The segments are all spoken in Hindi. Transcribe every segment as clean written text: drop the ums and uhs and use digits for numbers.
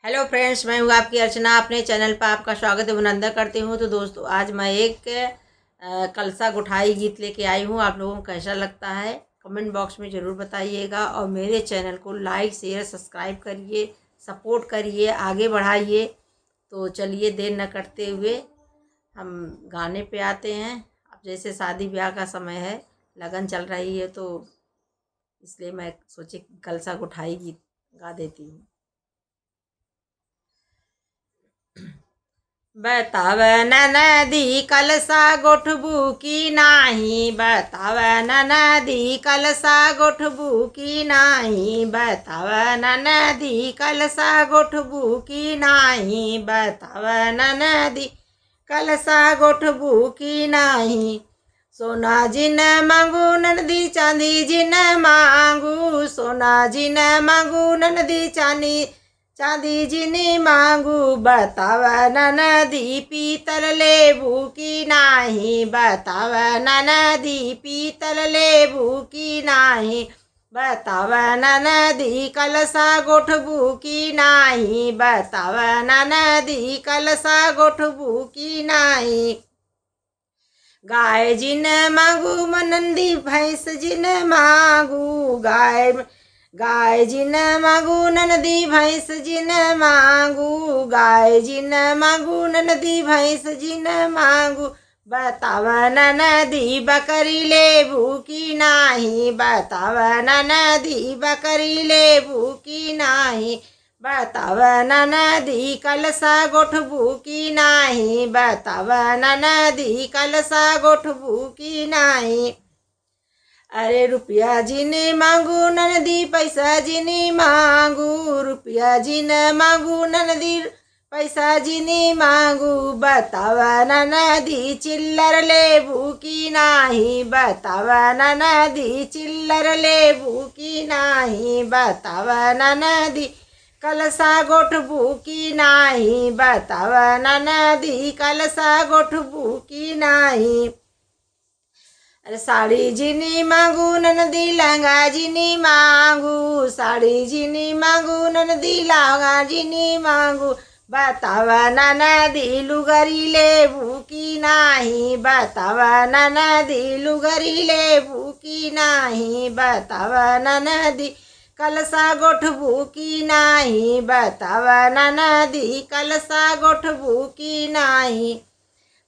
हेलो फ्रेंड्स, मैं हूँ आपकी अर्चना। अपने चैनल पर आपका स्वागत अभिनंदन करती हूँ। तो दोस्तों, आज मैं एक कलसा गुठाई गीत लेके आई हूँ। आप लोगों को कैसा लगता है कमेंट बॉक्स में ज़रूर बताइएगा, और मेरे चैनल को लाइक शेयर सब्सक्राइब करिए, सपोर्ट करिए, आगे बढ़ाइए। तो चलिए देर न करते हुए हम गाने पे आते हैं। अब जैसे शादी ब्याह का समय है, लगन चल रही है, तो इसलिए मैं सोची कलसा गुठाई गीत गा देती हूँ। बताव नदी कलसा गोठबू की नाही, बताव नदी कलसा गोठबू की नाही, बताव नदी कलसा गोठबू की नाही, बताव नदी कलसा गोठबू की नाही। सोना जिन मांगू ननदी चांदी जिन मांगू, सोना जिन मांगू ननदी चांदी जिनी मांगू, बताव नदी पीतल लेबू की नाही, बताव नदी पीतल लेबू की नाही, बताव नदी कलसा गोठबू की नाही, बताव नदी कलसा गोठबू की नाही। गाय जिन मांगू नंदी भैंस जिन मांगू, गाय जिन मांगू नंदी भैंस जिन मांगू, गाय जिन मांगू नंदी भैंस जिन मांगू, बताव नदी बकरी लेबू की नाही, बताव नदी बकरी लेबू की नाही, बताव नदी कलसा गोठबू की नाही, बताव नदी कलसा गोठबू की नाही। अरे रुपया जिने मांगू ननदी पैसा जिने मांगू, रुपया जिने मांगू ननदी पैसा जिने मांगू, बताव नदी चिल्लर लेबू की नाही, बताव नदी चिल्लर लेबू की नाही, बताव नदी कलसा गोठबू की नाही, बताव नदी कलसा गोठबू की नाही। अरे साड़ी जिनी मांगू ननदी लहंगा जिनी मांगू, साड़ी जिनी मांगू ननदी लहंगा जिनी मांगू, बताव नदी लुगरी लेबू की नाही, बताव नदी लुगरी लेबू की नाही, बताव नदी कलसा गोठबू की नाही, बताव नदी कलसा गोठबू की नाही।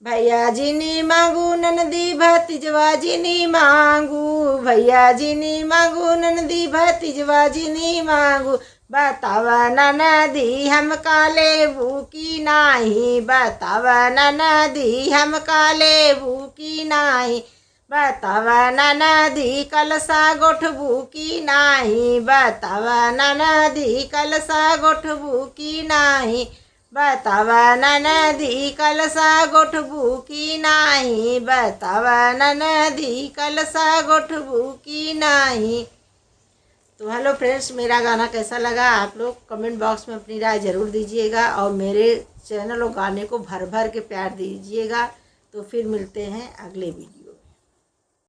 भैया जिनी मांगू ननदी भतीजवा जिनी मांगू, भैया जिनी मांगू ननदी भतीजवा जिनी मांगू, बताव नदी हमका लेबू की नाही, बताव नदी हमका लेबू की नाही, बताव नदी कलसा गोठबू की नाही, बताव नदी कलसा गोठबू की नाही, बताव नदी कलसा गोठबू की नाही, बताव नदी कलसा गोठबू की नाही। तो हेलो फ्रेंड्स, मेरा गाना कैसा लगा आप लोग कमेंट बॉक्स में अपनी राय ज़रूर दीजिएगा, और मेरे चैनल और गाने को भर भर के प्यार दीजिएगा। तो फिर मिलते हैं अगले वीडियो।